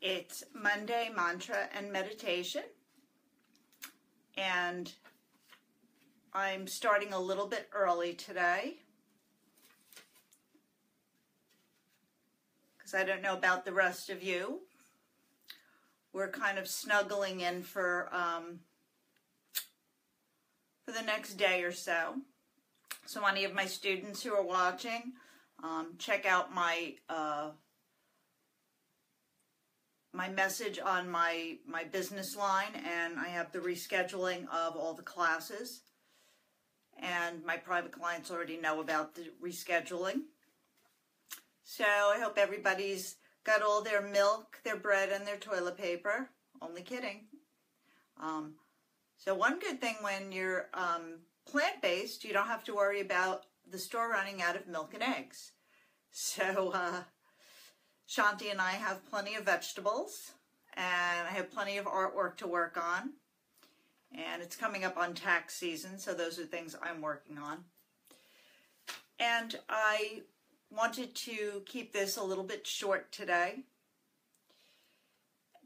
It's Monday mantra and meditation, and I'm starting a little bit early today because I don't know about the rest of you. We're kind of snuggling in for the next day or so. So any of my students who are watching, check out my my message on my business line, and I have the rescheduling of all the classes. And my private clients already know about the rescheduling. So I hope everybody's got all their milk, their bread, and their toilet paper. Only kidding. So one good thing when you're plant-based, you don't have to worry about the store running out of milk and eggs. So Shanti and I have plenty of vegetables, and I have plenty of artwork to work on. And it's coming up on tax season, so those are things I'm working on. And I wanted to keep this a little bit short today,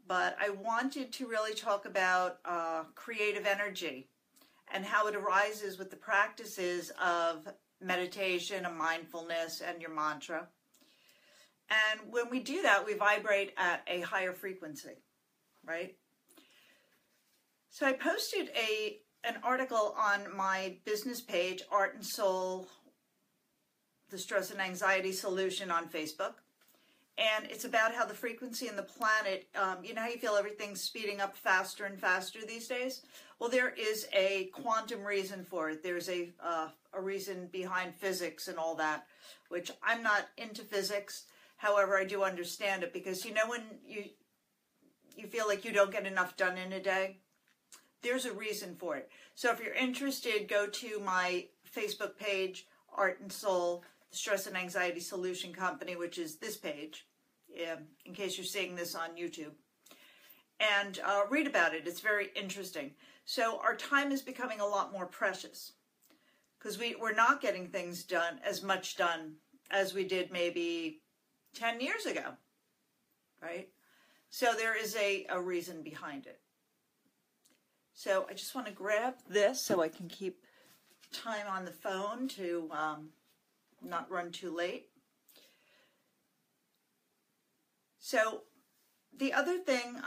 but I wanted to really talk about creative energy and how it arises with the practices of meditation and mindfulness and your mantra. And when we do that, we vibrate at a higher frequency, right? So I posted an article on my business page, Art and Soul, the Stress and Anxiety Solution, on Facebook. And it's about how the frequency in the planet, you know how you feel everything's speeding up faster and faster these days? Well, there is a quantum reason for it. There's a reason behind physics and all that, which I'm not into physics. However, I do understand it, because you know when you feel like you don't get enough done in a day? There's a reason for it. So if you're interested, go to my Facebook page, Art and Soul, the Stress and Anxiety Solution Company, which is this page, in case you're seeing this on YouTube. And read about it. It's very interesting. So our time is becoming a lot more precious, because we're not getting things done, as much done as we did maybe 10 years ago, right? So there is a reason behind it. So I just want to grab this so I can keep time on the phone to not run too late. So the other thing,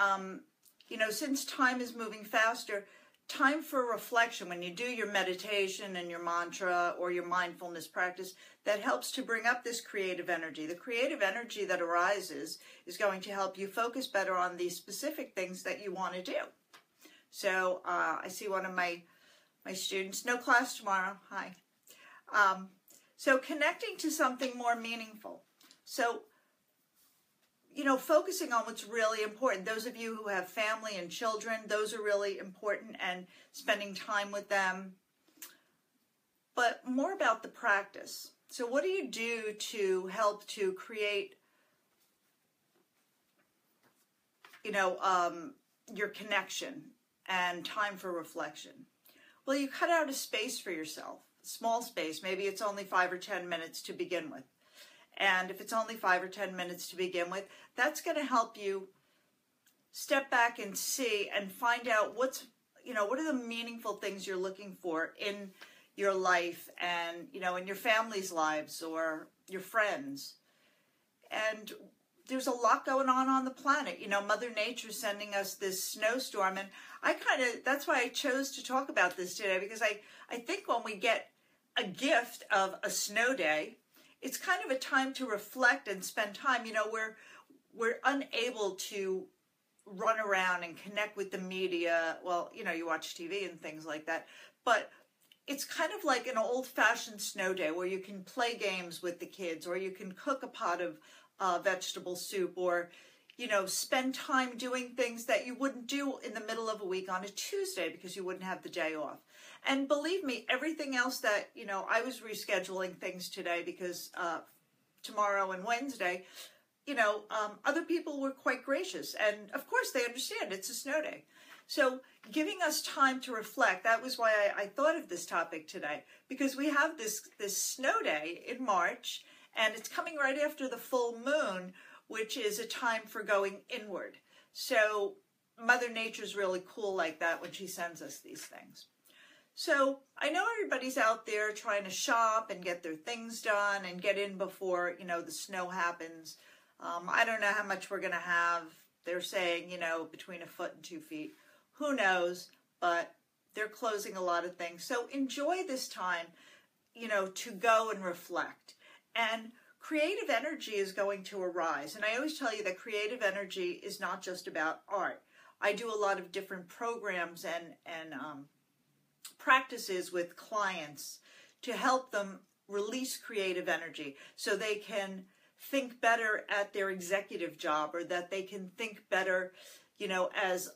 you know, since time is moving faster, time for reflection, when you do your meditation and your mantra or your mindfulness practice, that helps to bring up this creative energy. The creative energy that arises is going to help you focus better on the specific things that you want to do. So I see one of my students, no class tomorrow, hi. So connecting to something more meaningful. So, you know, focusing on what's really important. Those of you who have family and children, those are really important, and spending time with them. But more about the practice. So what do you do to help to create, you know, your connection and time for reflection? Well, you cut out a space for yourself, a small space. Maybe it's only 5 or 10 minutes to begin with. And if it's only 5 or 10 minutes to begin with, that's going to help you step back and see and find out what are the meaningful things you're looking for in your life, and, you know, in your family's lives or your friends. And there's a lot going on the planet. You know, Mother Nature's sending us this snowstorm, and that's why I chose to talk about this today, because I think when we get a gift of a snow day, it's kind of a time to reflect and spend time. You know, we're unable to run around and connect with the media. Well, you know, you watch TV and things like that, but it's kind of like an old-fashioned snow day where you can play games with the kids, or you can cook a pot of vegetable soup, or, you know, spend time doing things that you wouldn't do in the middle of a week on a Tuesday because you wouldn't have the day off. And believe me, everything else that, you know, I was rescheduling things today because tomorrow and Wednesday, you know, other people were quite gracious. And of course they understand it's a snow day. So giving us time to reflect, that was why I thought of this topic today, because we have this snow day in March, and it's coming right after the full moon, which is a time for going inward. So Mother Nature's really cool like that when she sends us these things. So I know everybody's out there trying to shop and get their things done and get in before, the snow happens. I don't know how much we're going to have. They're saying, between 1 foot and 2 feet. Who knows? But they're closing a lot of things. So enjoy this time, to go and reflect. And creative energy is going to arise. And I always tell you that creative energy is not just about art. I do a lot of different programs and practices with clients to help them release creative energy so they can think better at their executive job, or that they can think better, as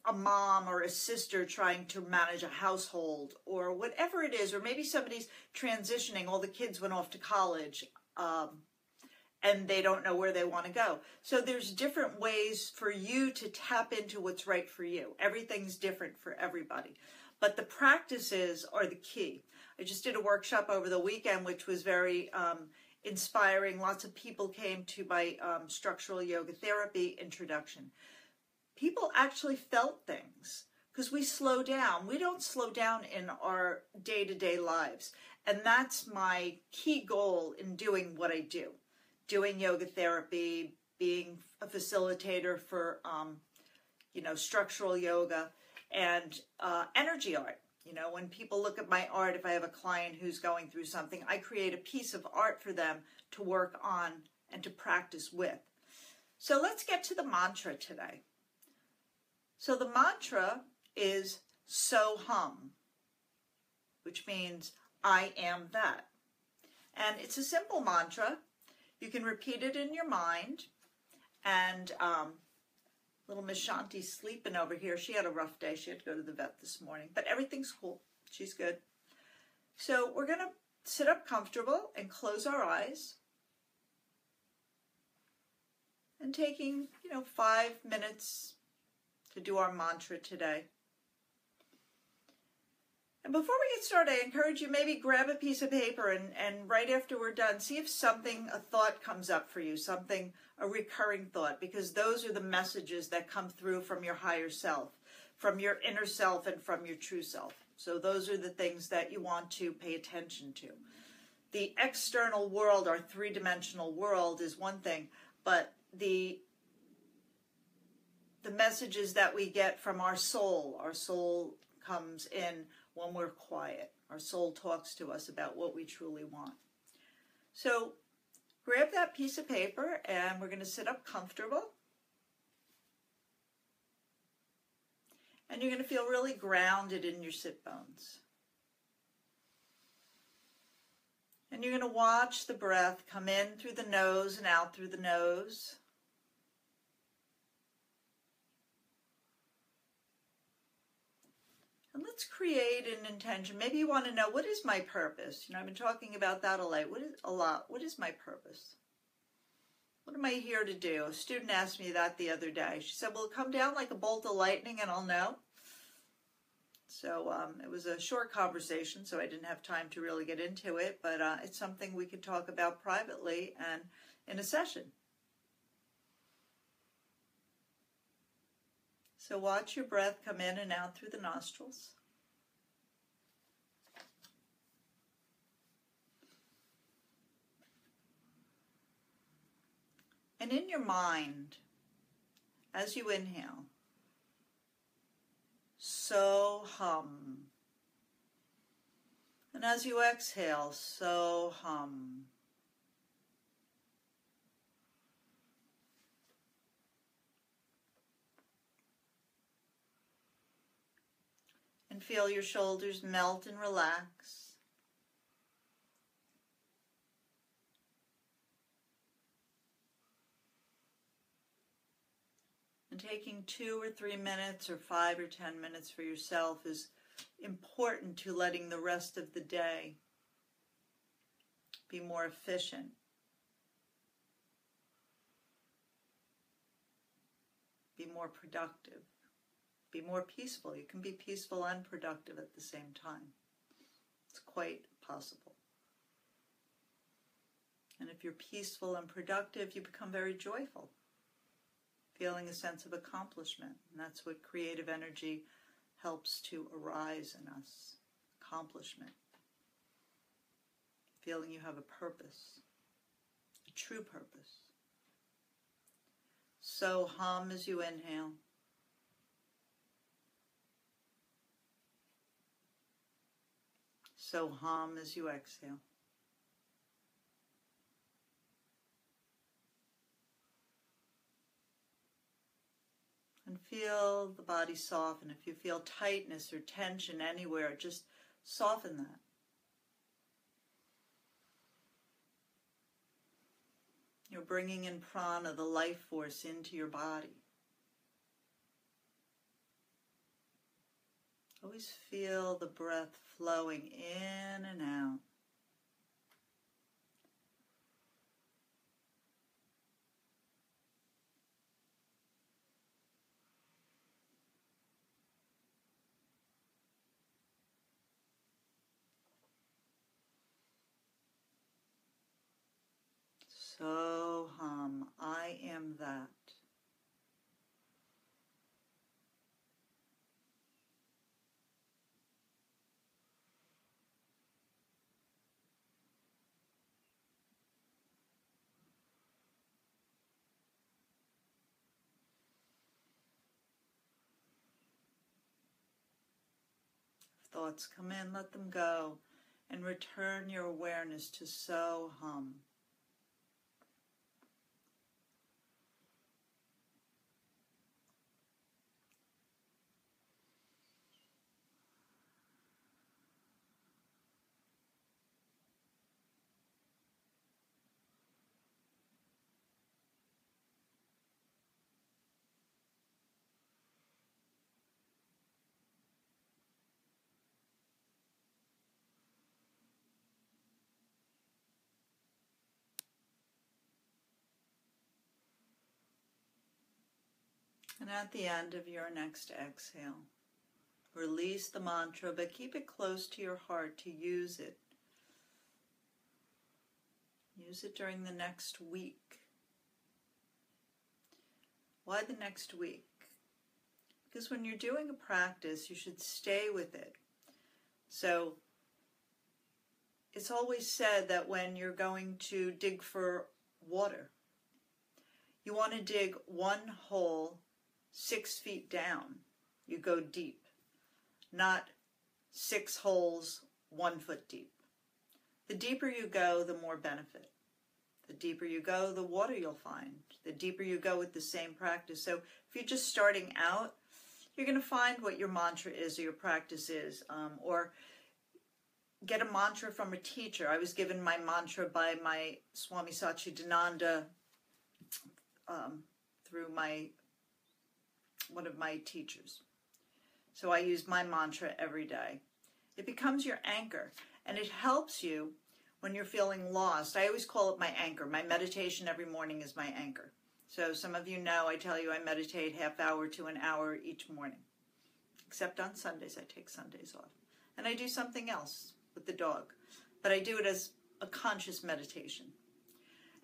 a mom or a sister trying to manage a household, or whatever it is, or maybe somebody's transitioning, all the kids went off to college, and they don't know where they want to go. So there's different ways for you to tap into what's right for you. Everything's different for everybody. But the practices are the key. I just did a workshop over the weekend, which was very inspiring. Lots of people came to my structural yoga therapy introduction. People actually felt things because we slow down. We don't slow down in our day-to-day lives. And that's my key goal in doing what I do. Doing yoga therapy, being a facilitator for, structural yoga, and energy art. When people look at my art, if I have a client who's going through something, I create a piece of art for them to work on and to practice with. So let's get to the mantra today. So the mantra is so hum, which means I am that. And it's a simple mantra. You can repeat it in your mind. And little Miss Shanti's sleeping over here. She had a rough day. She had to go to the vet this morning. But everything's cool. She's good. So we're going to sit up comfortable and close our eyes. And taking, 5 minutes to do our mantra today. And before we get started, I encourage you maybe grab a piece of paper and right after we're done, see if a thought comes up for you, a recurring thought, because those are the messages that come through from your higher self, from your inner self, and from your true self. So those are the things that you want to pay attention to. The external world, our three-dimensional world, is one thing, but the messages that we get from our soul comes in when we're quiet. Our soul talks to us about what we truly want. So grab that piece of paper and we're going to sit up comfortable. And you're going to feel really grounded in your sit bones. And you're going to watch the breath come in through the nose and out through the nose. And let's create an intention. Maybe you want to know, what is my purpose? I've been talking about that a lot. What is my purpose? What am I here to do? A student asked me that the other day. She said, will it come down like a bolt of lightning and I'll know? So it was a short conversation, so I didn't have time to really get into it, but it's something we could talk about privately and in a session. So watch your breath come in and out through the nostrils. And in your mind, as you inhale, so hum. And as you exhale, so hum. And feel your shoulders melt and relax. And taking 2 or 3 minutes or 5 or 10 minutes for yourself is important to letting the rest of the day be more efficient. Be more productive. Be more peaceful. You can be peaceful and productive at the same time. It's quite possible. And if you're peaceful and productive, you become very joyful, feeling a sense of accomplishment. And that's what creative energy helps to arise in us. Accomplishment. Feeling you have a purpose, a true purpose. So hum as you inhale. So hum as you exhale. And feel the body soften. If you feel tightness or tension anywhere, just soften that. You're bringing in prana, the life force, into your body. Always feel the breath flowing in and out. So hum, I am that. If thoughts come in, let them go, and return your awareness to so hum. And at the end of your next exhale, release the mantra, but keep it close to your heart to use it. Use it during the next week. Why the next week? Because when you're doing a practice, you should stay with it. So it's always said that when you're going to dig for water, you want to dig one hole 6 feet down. You go deep, not 6 holes 1 foot deep. The deeper you go, the more benefit. The deeper you go, the water you'll find. The deeper you go with the same practice. So if you're just starting out, you're going to find what your mantra is or your practice is, or get a mantra from a teacher. I was given my mantra by my Swami Satchidananda through one of my teachers. So I use my mantra every day. It becomes your anchor, and it helps you when you're feeling lost. I always call it my anchor. My meditation every morning is my anchor. So some of you know, I tell you I meditate half hour to an hour each morning. Except on Sundays, I take Sundays off. And I do something else with the dog. But I do it as a conscious meditation.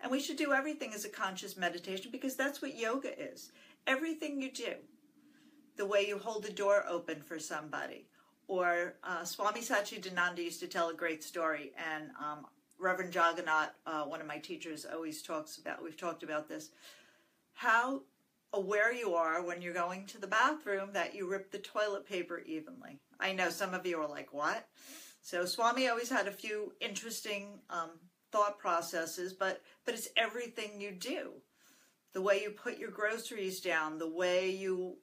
And we should do everything as a conscious meditation because that's what yoga is. Everything you do, the way you hold the door open for somebody, or Swami Satchidananda used to tell a great story, and Reverend Jagannath, one of my teachers, always talks about, we've talked about this, how aware you are when you're going to the bathroom that you rip the toilet paper evenly. I know some of you are like, what? So Swami always had a few interesting thought processes, but it's everything you do. The way you put your groceries down, the way you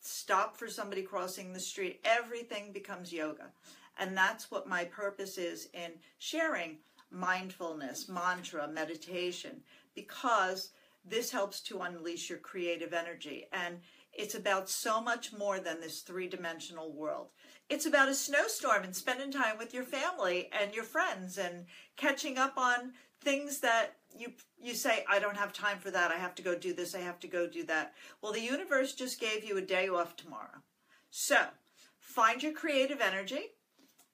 stop for somebody crossing the street, everything becomes yoga. And that's what my purpose is in sharing mindfulness, mantra, meditation, because this helps to unleash your creative energy. And it's about so much more than this three-dimensional world. It's about a snowstorm and spending time with your family and your friends and catching up on things that you say, I don't have time for that. I have to go do this. I have to go do that. Well, the universe just gave you a day off tomorrow. So find your creative energy.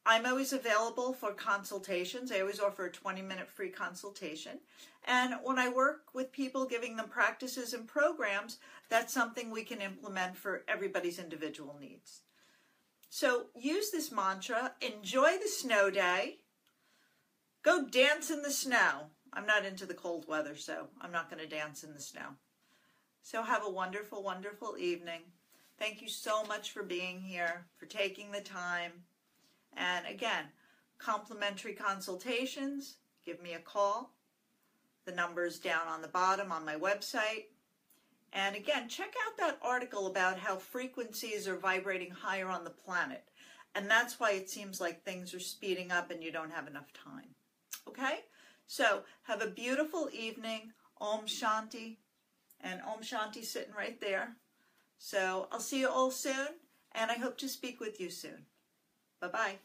I'm always available for consultations. I always offer a 20-minute free consultation. And when I work with people, giving them practices and programs, that's something we can implement for everybody's individual needs. So use this mantra, enjoy the snow day, go dance in the snow. I'm not into the cold weather, so I'm not going to dance in the snow. So have a wonderful, wonderful evening. Thank you so much for being here, for taking the time. And again, complimentary consultations, give me a call. The number's down on the bottom on my website. And again, check out that article about how frequencies are vibrating higher on the planet. And that's why it seems like things are speeding up and you don't have enough time. Okay? So have a beautiful evening. Om Shanti. And Om Shanti sitting right there. So I'll see you all soon. And I hope to speak with you soon. Bye-bye.